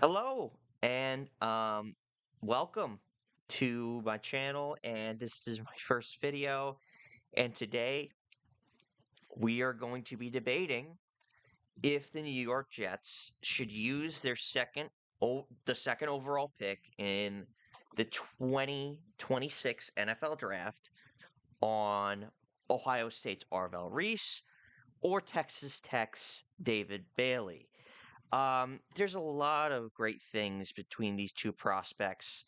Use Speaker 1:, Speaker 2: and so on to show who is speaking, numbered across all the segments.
Speaker 1: Hello and welcome to my channel, and this is my first video, and today we are going to be debating if the New York Jets should use the second overall pick in the 2026 NFL draft on Ohio State's Arvell Reese or Texas Tech's David Bailey. There's a lot of great things between these two prospects,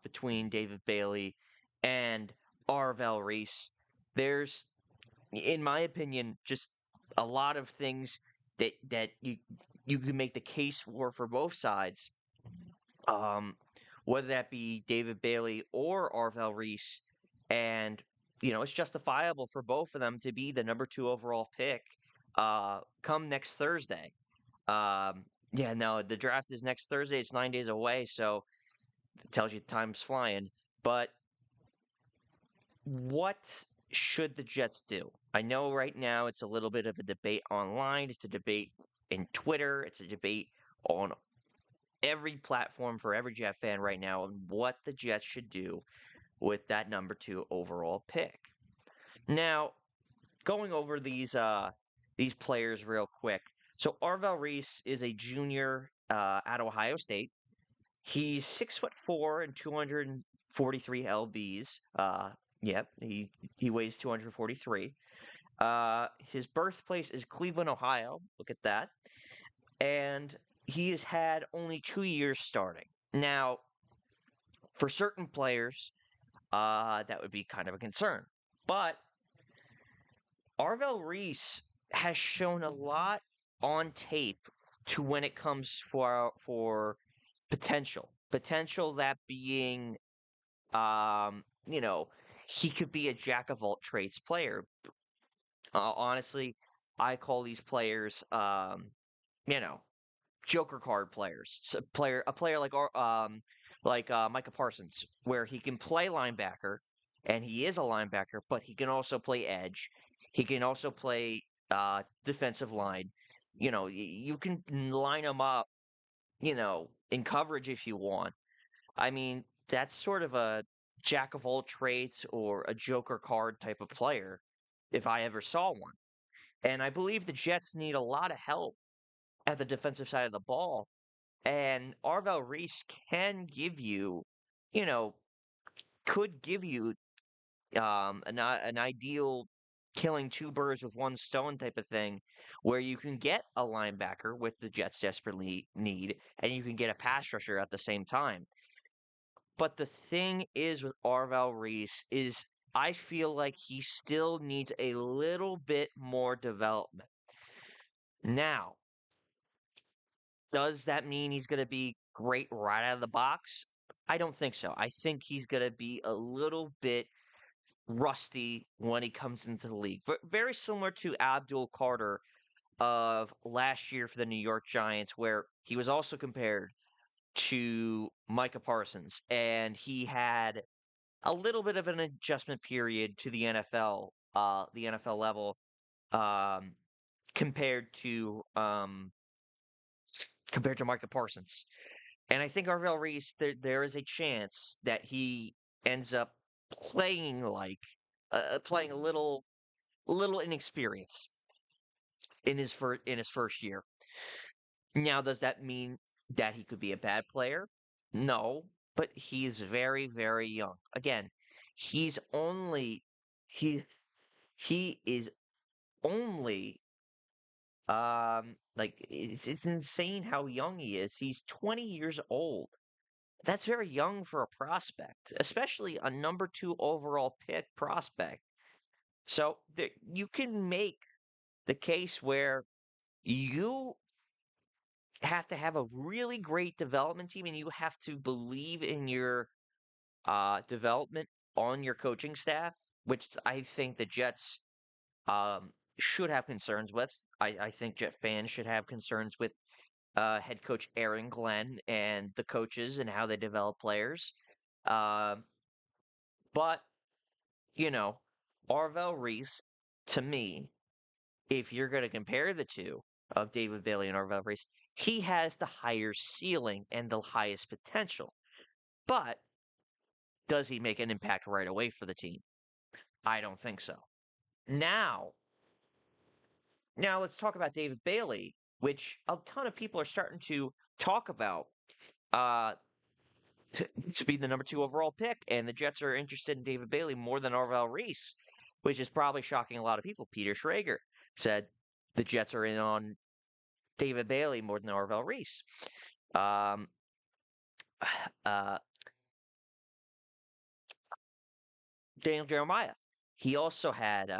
Speaker 1: between David Bailey and Arvell Reese. There's, in my opinion, just a lot of things that you can make the case for both sides. Um, whether that be David Bailey or Arvell Reese, and it's justifiable for both of them to be the number two overall pick come next Thursday. Yeah, no, the draft is next Thursday. It's 9 days away, so it tells you time's flying. But what should the Jets do? I know right now it's a little bit of a debate online. It's a debate in Twitter. It's a debate on every platform for every Jet fan right now on what the Jets should do with that number two overall pick. Now, going over these players real quick. So Arvell Reese is a junior at Ohio State. He's 6'4" and 243 lbs. Yep, he weighs 243. His birthplace is Cleveland, Ohio. Look at that. And he has had only 2 years starting. Now, for certain players, that would be kind of a concern. But Arvell Reese has shown a lot on tape to when it comes for potential. Potential that being, um, you know, he could be a jack of all trades player. Honestly, I call these players, you know, joker card players. So a player like Micah Parsons, where he can play linebacker, and he is a linebacker, but he can also play edge. He can also play defensive line. You can line him up, in coverage if you want. I mean, that's sort of a jack of all trades or a joker card type of player, if I ever saw one. And I believe the Jets need a lot of help at the defensive side of the ball. And Arvell Reese can give you, you know, could give you an ideal killing two birds with one stone type of thing, where you can get a linebacker with the Jets desperately need, and you can get a pass rusher at the same time. But the thing is with Arvell Reese is I feel like he still needs a little bit more development. Now, does that mean he's going to be great right out of the box? I don't think so. I think he's going to be a little bit rusty when he comes into the league. Very similar to Abdul Carter of last year for the New York Giants, where he was also compared to Micah Parsons, and he had a little bit of an adjustment period to the NFL level, um, compared to um, compared to Micah Parsons. And I think Arvell Reese, there is a chance that he ends up playing playing a little inexperienced in his first year. Now, does that mean that he could be a bad player? No, but he's very, very young. Again, he's only he he is only like it's insane how young he is. He's 20 years old. That's very young for a prospect, especially a number two overall pick prospect. So you can make the case where you have to have a really great development team, and you have to believe in your development on your coaching staff, which I think the Jets should have concerns with. I think Jet fans should have concerns with head coach Aaron Glenn and the coaches and how they develop players. Um, but, you know, Arvell Reese, to me, if you're going to compare the two of David Bailey and Arvell Reese, he has the higher ceiling and the highest potential. But does he make an impact right away for the team? I don't think so. Now, now let's talk about David Bailey, which a ton of people are starting to talk about. Uh, to be the number 2 overall pick, and the Jets are interested in David Bailey more than Arvell Reese, which is probably shocking a lot of people. Peter Schrager said the Jets are in on David Bailey more than Arvell Reese. Um, uh, Daniel Jeremiah, he also had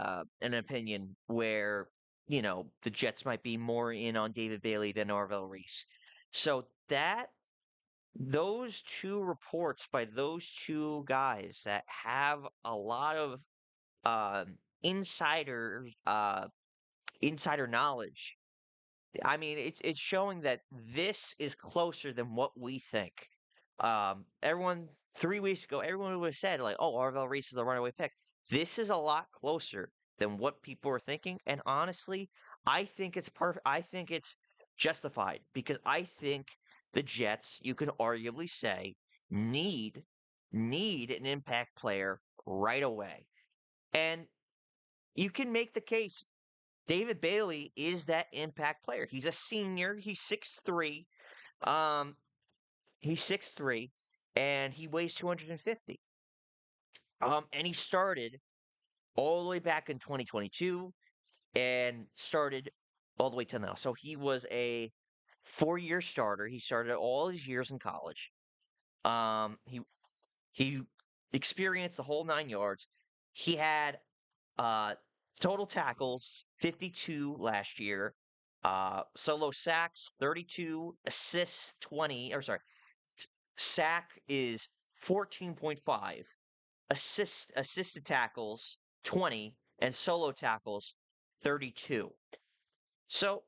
Speaker 1: an opinion where the Jets might be more in on David Bailey than Arvell Reese. So those two reports by those two guys that have a lot of um, insider insider knowledge. I mean, it's showing that this is closer than what we think. Everyone 3 weeks ago, everyone would have said like, "Oh, Arvell Reese is the runaway pick." This is a lot closer than what people are thinking, and honestly, I think it's perfect. I think it's justified because I think the Jets, you can arguably say, need need an impact player right away, and you can make the case David Bailey is that impact player. He's a senior. He's 6'3". Um, he's 6'3", and he weighs 250. And he started all the way back in 2022 and started all the way to now. So he was a 4-year starter. He started all his years in college. He experienced the whole 9 yards. He had Uh, total tackles, 52 last year. Solo sacks, 32. Assists, 20. Or sorry, sack is 14.5. Assisted tackles, 20. And solo tackles, 32. So,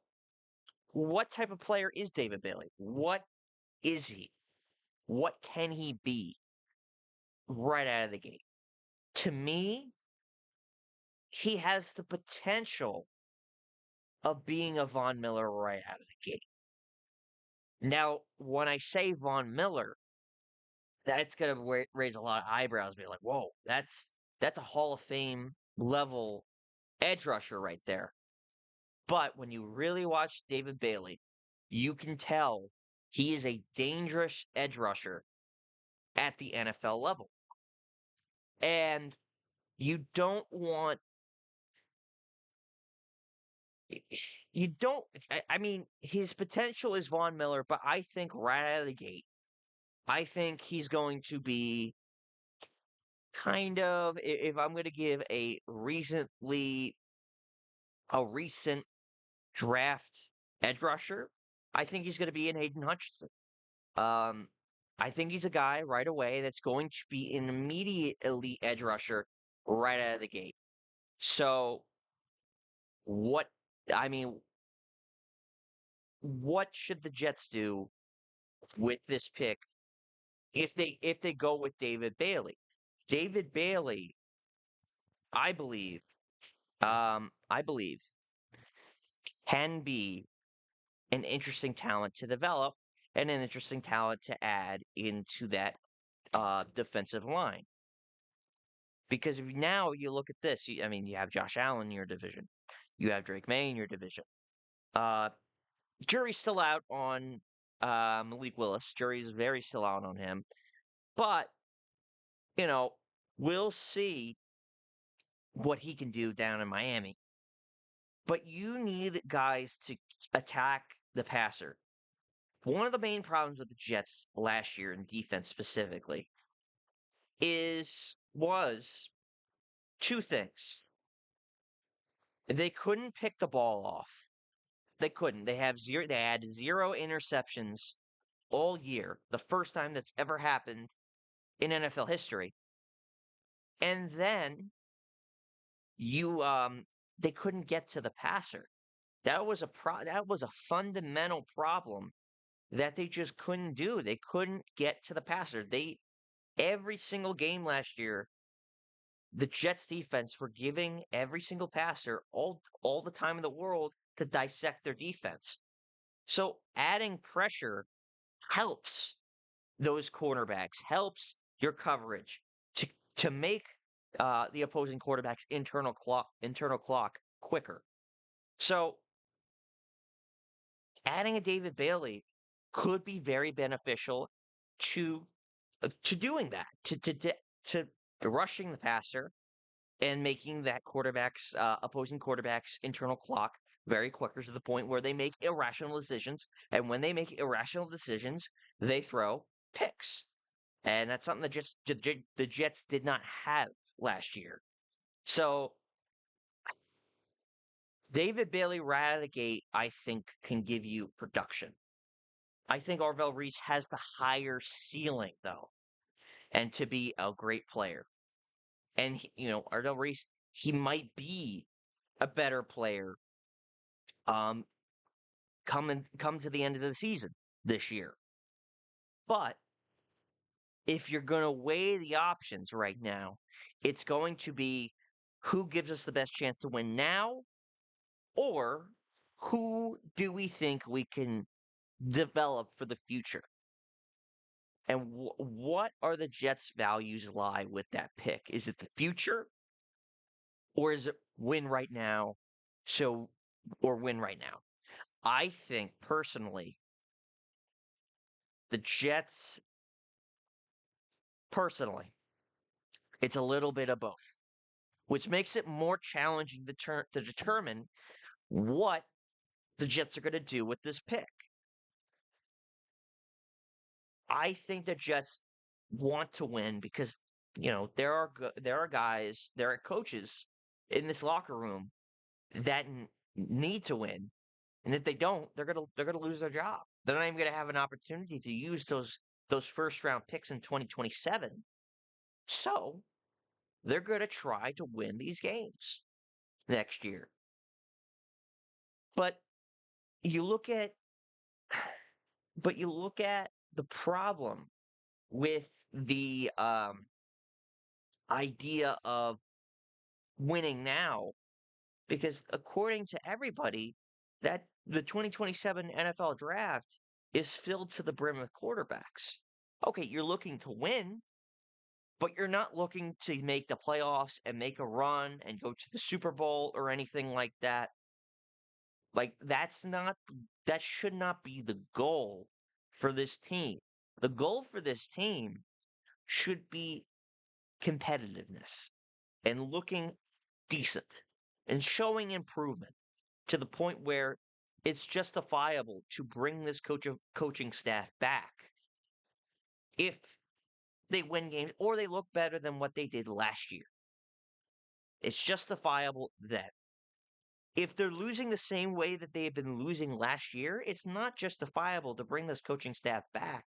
Speaker 1: what type of player is David Bailey? What is he? What can he be right out of the gate? To me, he has the potential of being a Von Miller right out of the gate. Now, when I say Von Miller, that's going to raise a lot of eyebrows. Be like, "Whoa, that's a Hall of Fame level edge rusher right there." But when you really watch David Bailey, you can tell he is a dangerous edge rusher at the NFL level, and you don't want you don't. I mean, his potential is Von Miller, but I think right out of the gate, I think he's going to be kind of if I'm going to give a recent draft edge rusher, I think he's going to be in Hayden Hutchinson. Um, I think he's a guy right away that's going to be an immediate elite edge rusher right out of the gate. So what I mean, what should the Jets do with this pick if they go with David Bailey? David Bailey, I believe, I believe can be an interesting talent to develop and an interesting talent to add into that defensive line. Because now you look at this, I mean, you have Josh Allen in your division, you have Drake May in your division. Uh, jury's still out on Malik Willis. Jury's very still out on him, but you know we'll see what he can do down in Miami. But you need guys to attack the passer. One of the main problems with the Jets last year in defense specifically was two things. They couldn't pick the ball off. They couldn't. They had 0 interceptions all year. The first time that's ever happened in NFL history. And then they couldn't get to the passer. That was a fundamental problem that they just couldn't do. They couldn't get to the passer. Every single game last year, the Jets defense were giving every single passer all the time in the world to dissect their defense. So adding pressure helps those cornerbacks, helps your coverage to to make the opposing quarterback's internal clock quicker. So adding a David Bailey could be very beneficial to to doing that, to rushing the passer and making that quarterback's opposing quarterback's internal clock very quicker to the point where they make irrational decisions. And when they make irrational decisions, they throw picks. And that's something that just the Jets did not have last year. So David Bailey right out of the gate, I think, can give you production. I think Arvell Reese has the higher ceiling though, and to be a great player. And Arvell Reese, he might be a better player um come to the end of the season this year. But if you're going to weigh the options right now, it's going to be who gives us the best chance to win now, or who do we think we can develop for the future? And what are the Jets' values lie with that pick? Is it the future, or is it win right now? So, or win right now? I think personally, the Jets, personally, it's a little bit of both, which makes it more challenging to determine what the Jets are going to do with this pick. I think the Jets want to win because there are guys, there are coaches in this locker room that need to win, and if they don't, they're gonna lose their job. They're not even gonna have an opportunity to use those first round picks in 2027. So they're gonna try to win these games next year. But you look at the problem with the idea of winning now, because according to everybody, that the 2027 NFL draft is filled to the brim with quarterbacks. Okay, you're looking to win, but you're not looking to make the playoffs and make a run and go to the Super Bowl or anything like that. Like that should not be the goal for this team. The goal for this team should be competitiveness and looking decent and showing improvement to the point where it's justifiable to bring this coaching staff back if they win games or they look better than what they did last year. It's justifiable then. If they're losing the same way that they have been losing last year, it's not justifiable to bring this coaching staff back.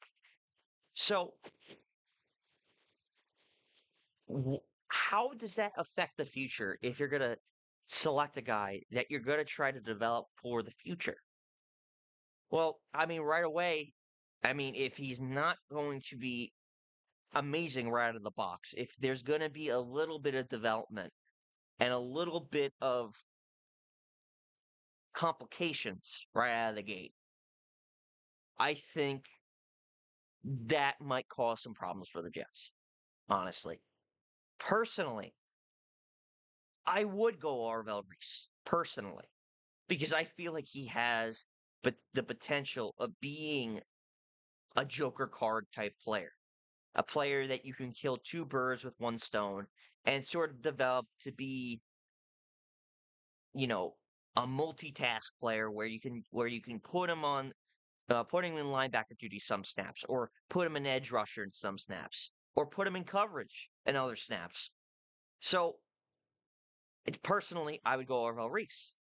Speaker 1: So, how does that affect the future if you're going to select a guy that you're going to try to develop for the future? Well, I mean, right away, I mean, if he's not going to be amazing right out of the box, if there's going to be a little bit of development and a little bit of complications right out of the gate, I think that might cause some problems for the Jets, honestly. Personally, I would go Arvell Reese, personally, because I feel like he has the potential of being a joker card type player, a player that you can kill two birds with one stone and sort of develop to be, you know, a multitask player where you can put him in linebacker duty some snaps, or put him in edge rusher in some snaps, or put him in coverage in other snaps. So personally, I would go Arvell Reese.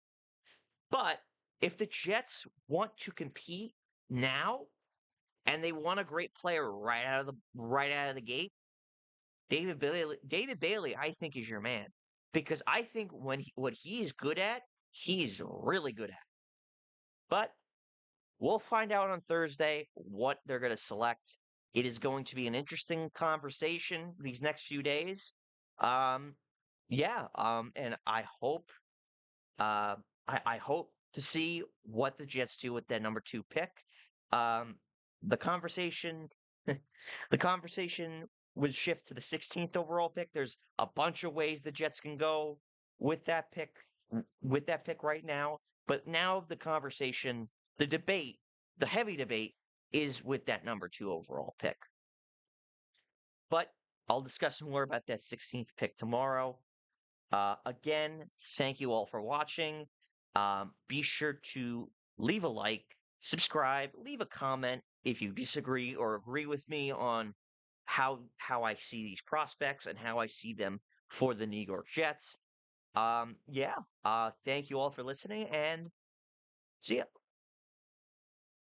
Speaker 1: But if the Jets want to compete now and they want a great player right out of the gate, David Bailey, I think is your man, because I think what he's good at, he's really good at. But we'll find out on Thursday what they're going to select. It is going to be an interesting conversation these next few days. Um, yeah, and uh, I hope to see what the Jets do with that number 2 pick. Um, the conversation, the conversation would shift to the 16th overall pick. There's a bunch of ways the Jets can go with that pick, with that pick right now. But now the conversation, the debate, the heavy debate is with that number 2 overall pick. But I'll discuss more about that 16th pick tomorrow. Again, thank you all for watching. Be sure to leave a like, subscribe, leave a comment if you disagree or agree with me on how I see these prospects and how I see them for the New York Jets. Yeah. Thank you all for listening and see ya.